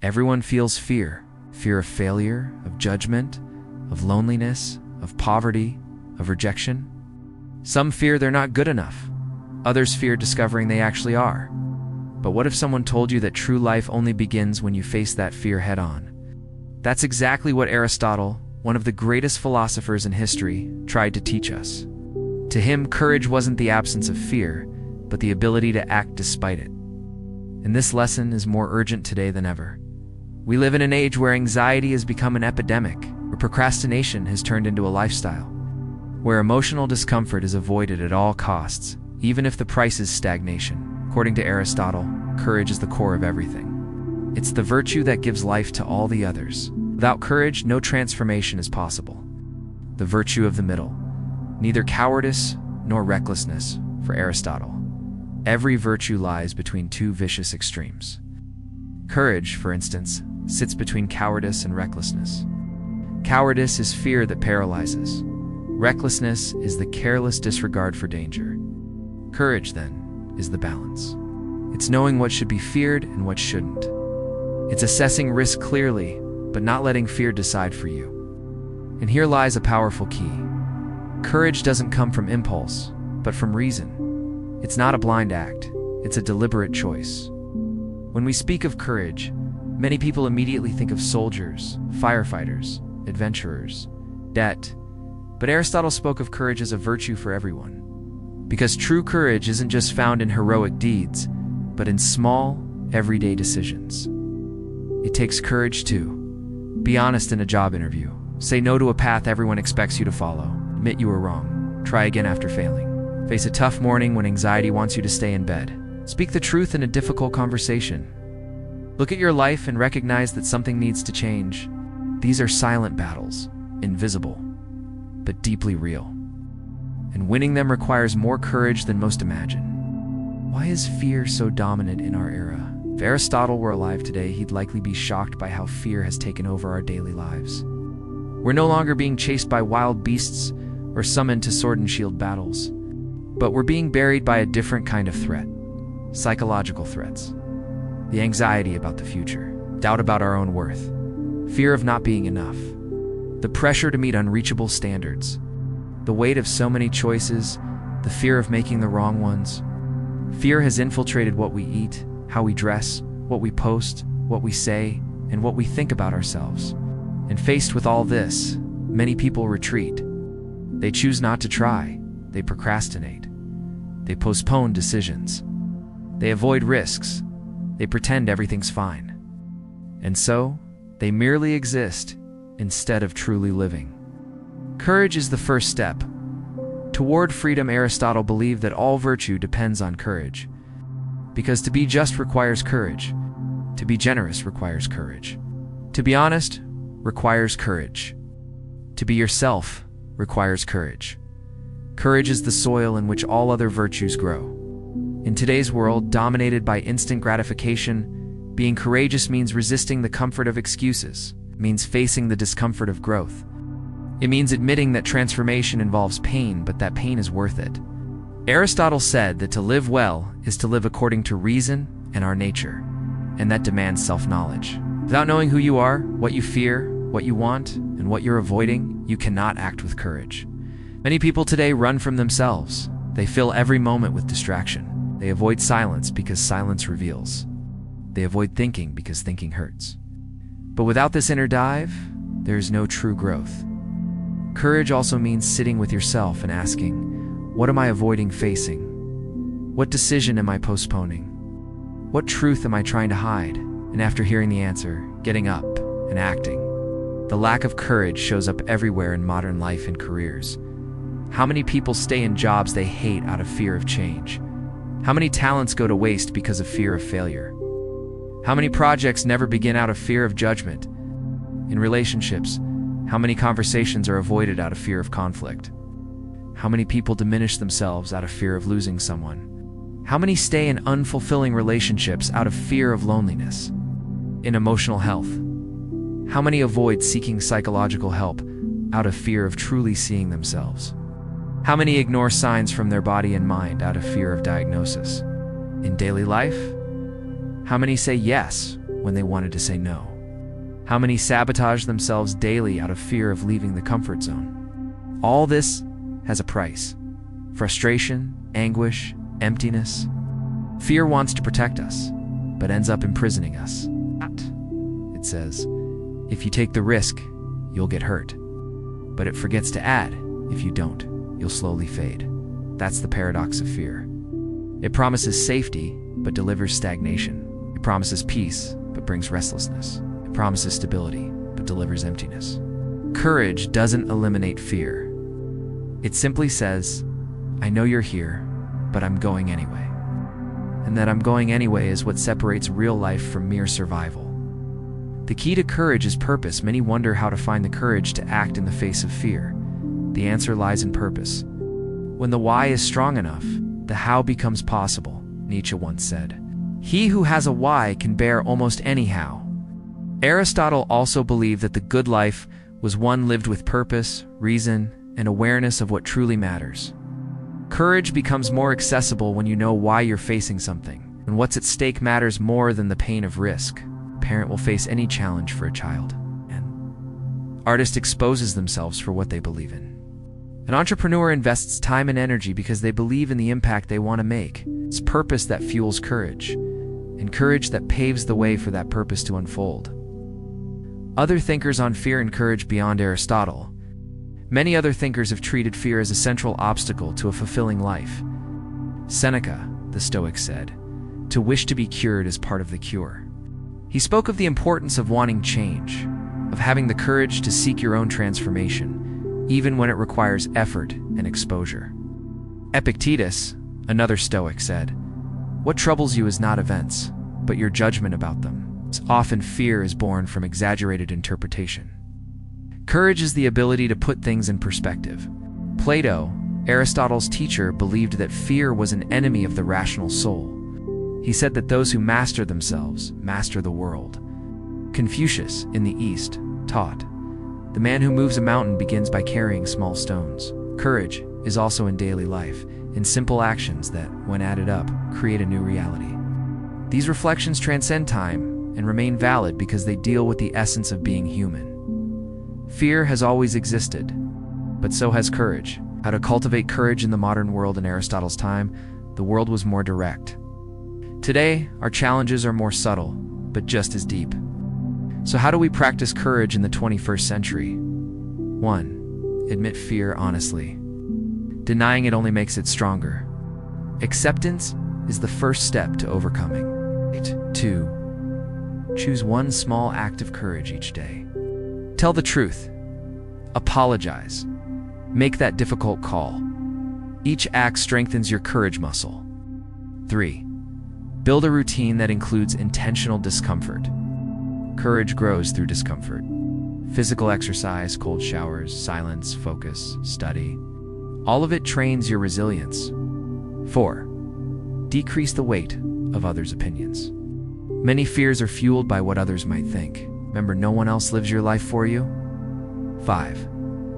Everyone feels fear. Fear of failure, of judgment, of loneliness, of poverty, of rejection. Some fear they're not good enough. Others fear discovering they actually are. But what if someone told you that true life only begins when you face that fear head-on? That's exactly what Aristotle, one of the greatest philosophers in history, tried to teach us. To him, courage wasn't the absence of fear, but the ability to act despite it. And this lesson is more urgent today than ever. We live in an age where anxiety has become an epidemic, where procrastination has turned into a lifestyle, where emotional discomfort is avoided at all costs, even if the price is stagnation. According to Aristotle, courage is the core of everything. It's the virtue that gives life to all the others. Without courage, no transformation is possible. The virtue of the middle. Neither cowardice nor recklessness, for Aristotle. Every virtue lies between two vicious extremes. Courage, for instance, sits between cowardice and recklessness. Cowardice is fear that paralyzes. Recklessness is the careless disregard for danger. Courage, then, is the balance. It's knowing what should be feared and what shouldn't. It's assessing risk clearly, but not letting fear decide for you. And here lies a powerful key. Courage doesn't come from impulse, but from reason. It's not a blind act, it's a deliberate choice. When we speak of courage, many people immediately think of soldiers, firefighters, adventurers, debt. But Aristotle spoke of courage as a virtue for everyone. Because true courage isn't just found in heroic deeds, but in small, everyday decisions. It takes courage to be honest in a job interview, say no to a path everyone expects you to follow, admit you were wrong, try again after failing, face a tough morning when anxiety wants you to stay in bed, speak the truth in a difficult conversation. Look at your life and recognize that something needs to change. These are silent battles, invisible, but deeply real. And winning them requires more courage than most imagine. Why is fear so dominant in our era? If Aristotle were alive today, he'd likely be shocked by how fear has taken over our daily lives. We're no longer being chased by wild beasts or summoned to sword and shield battles, but we're being buried by a different kind of threat. Psychological threats. The anxiety about the future, doubt about our own worth, fear of not being enough, the pressure to meet unreachable standards, the weight of so many choices, the fear of making the wrong ones. Fear has infiltrated what we eat, how we dress, what we post, what we say, and what we think about ourselves. And faced with all this, many people retreat. They choose not to try. They procrastinate. They postpone decisions. They avoid risks. They pretend everything's fine. And so, they merely exist instead of truly living. Courage is the first step. Toward freedom, Aristotle believed that all virtue depends on courage. Because to be just requires courage. To be generous requires courage. To be honest requires courage. To be yourself requires courage. Courage is the soil in which all other virtues grow. In today's world, dominated by instant gratification, being courageous means resisting the comfort of excuses, means facing the discomfort of growth. It means admitting that transformation involves pain, but that pain is worth it. Aristotle said that to live well is to live according to reason and our nature, and that demands self-knowledge. Without knowing who you are, what you fear, what you want, and what you're avoiding, you cannot act with courage. Many people today run from themselves. They fill every moment with distraction. They avoid silence because silence reveals. They avoid thinking because thinking hurts. But without this inner dive, there is no true growth. Courage also means sitting with yourself and asking, what am I avoiding facing? What decision am I postponing? What truth am I trying to hide? And after hearing the answer, getting up and acting. The lack of courage shows up everywhere in modern life and careers. How many people stay in jobs they hate out of fear of change? How many talents go to waste because of fear of failure? How many projects never begin out of fear of judgment? In relationships, how many conversations are avoided out of fear of conflict? How many people diminish themselves out of fear of losing someone? How many stay in unfulfilling relationships out of fear of loneliness? In emotional health, how many avoid seeking psychological help out of fear of truly seeing themselves? How many ignore signs from their body and mind out of fear of diagnosis? In daily life, how many say yes when they wanted to say no? How many sabotage themselves daily out of fear of leaving the comfort zone? All this has a price. Frustration, anguish, emptiness. Fear wants to protect us, but ends up imprisoning us. It says, if you take the risk, you'll get hurt. But it forgets to add, if you don't, you'll slowly fade. That's the paradox of fear. It promises safety, but delivers stagnation. It promises peace, but brings restlessness. It promises stability, but delivers emptiness. Courage doesn't eliminate fear. It simply says, I know you're here, but I'm going anyway. And that I'm going anyway is what separates real life from mere survival. The key to courage is purpose. Many wonder how to find the courage to act in the face of fear. The answer lies in purpose. When the why is strong enough, the how becomes possible, Nietzsche once said. He who has a why can bear almost any how. Aristotle also believed that the good life was one lived with purpose, reason, and awareness of what truly matters. Courage becomes more accessible when you know why you're facing something, and what's at stake matters more than the pain of risk. A parent will face any challenge for a child. An artist exposes themselves for what they believe in. An entrepreneur invests time and energy because they believe in the impact they want to make. It's purpose that fuels courage, and courage that paves the way for that purpose to unfold. Other thinkers on fear and courage beyond Aristotle. Many other thinkers have treated fear as a central obstacle to a fulfilling life. Seneca, the Stoic, said, "To wish to be cured is part of the cure." He spoke of the importance of wanting change, of having the courage to seek your own transformation, even when it requires effort and exposure. Epictetus, another Stoic, said, "What troubles you is not events, but your judgment about them." Often fear is born from exaggerated interpretation. Courage is the ability to put things in perspective. Plato, Aristotle's teacher, believed that fear was an enemy of the rational soul. He said that those who master themselves master the world. Confucius, in the East, taught, "The man who moves a mountain begins by carrying small stones." Courage is also in daily life, in simple actions that, when added up, create a new reality. These reflections transcend time and remain valid because they deal with the essence of being human. Fear has always existed, but so has courage. How to cultivate courage in the modern world. In Aristotle's time, the world was more direct. Today, our challenges are more subtle, but just as deep. So how do we practice courage in the 21st century? 1. Admit fear honestly. Denying it only makes it stronger. Acceptance is the first step to overcoming. 2. Choose one small act of courage each day. Tell the truth. Apologize. Make that difficult call. Each act strengthens your courage muscle. 3. Build a routine that includes intentional discomfort. Courage grows through discomfort. Physical exercise, cold showers, silence, focus, study. All of it trains your resilience. 4. Decrease the weight of others' opinions. Many fears are fueled by what others might think. Remember, no one else lives your life for you. 5.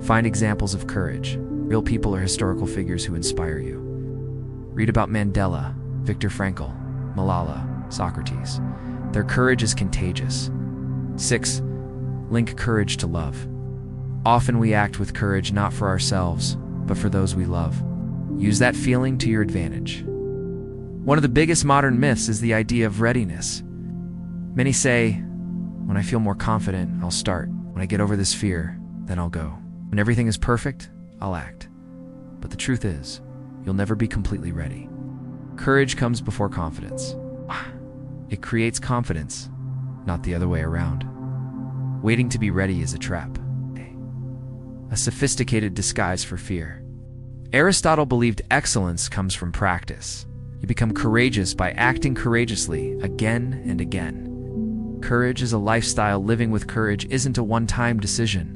Find examples of courage. Real people or historical figures who inspire you. Read about Mandela, Viktor Frankl, Malala, Socrates. Their courage is contagious. 6. Link courage to love. Often we act with courage not for ourselves, but for those we love. Use that feeling to your advantage. One of the biggest modern myths is the idea of readiness. Many say, when I feel more confident, I'll start. When I get over this fear, then I'll go. When everything is perfect, I'll act. But the truth is, you'll never be completely ready. Courage comes before confidence. It creates confidence, not the other way around. Waiting to be ready is a trap. A sophisticated disguise for fear. Aristotle believed excellence comes from practice. You become courageous by acting courageously again and again. Courage is a lifestyle. Living with courage isn't a one-time decision.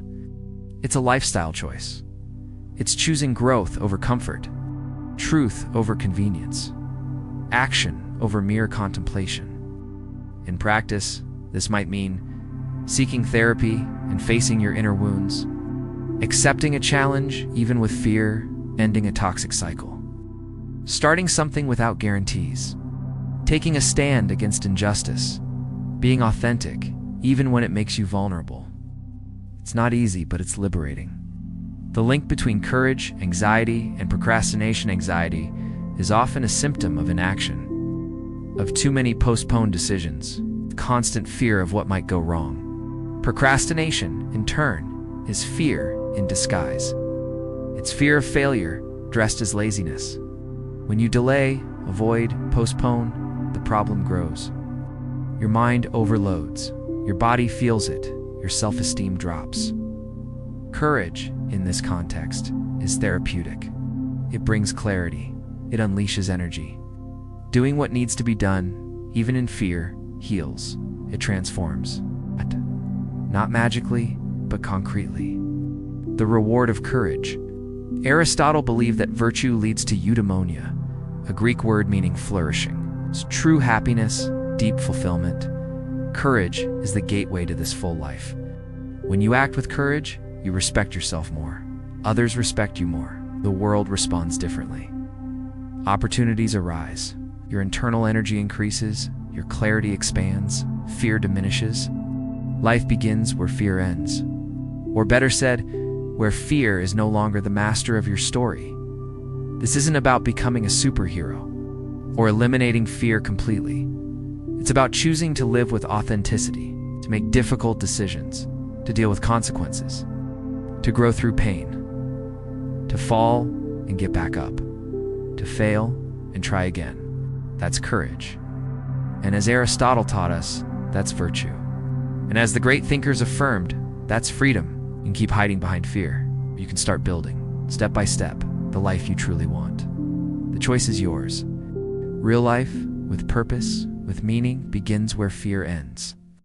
It's a lifestyle choice. It's choosing growth over comfort, truth over convenience, action over mere contemplation. In practice, this might mean seeking therapy and facing your inner wounds, accepting a challenge even with fear, ending a toxic cycle, starting something without guarantees, taking a stand against injustice, being authentic, even when it makes you vulnerable. It's not easy, but it's liberating. The link between courage, anxiety, and procrastination anxiety is often a symptom of inaction, of too many postponed decisions, constant fear of what might go wrong. Procrastination, in turn, is fear in disguise. It's fear of failure dressed as laziness. When you delay, avoid, postpone, the problem grows. Your mind overloads, your body feels it, your self-esteem drops. Courage, in this context, is therapeutic. It brings clarity. It unleashes energy. Doing what needs to be done, even in fear, heals. It transforms. Not magically, but concretely. The reward of courage. Aristotle believed that virtue leads to eudaimonia, a Greek word meaning flourishing. It's true happiness, deep fulfillment. Courage is the gateway to this full life. When you act with courage, you respect yourself more. Others respect you more. The world responds differently. Opportunities arise. Your internal energy increases. Your clarity expands. Fear diminishes. Life begins where fear ends. Or better said, where fear is no longer the master of your story. This isn't about becoming a superhero or eliminating fear completely. It's about choosing to live with authenticity, to make difficult decisions, to deal with consequences, to grow through pain, to fall and get back up, to fail and try again. That's courage. And as Aristotle taught us, that's virtue. And as the great thinkers affirmed, that's freedom. You can keep hiding behind fear. You can start building, step by step, the life you truly want. The choice is yours. Real life, with purpose, with meaning, begins where fear ends.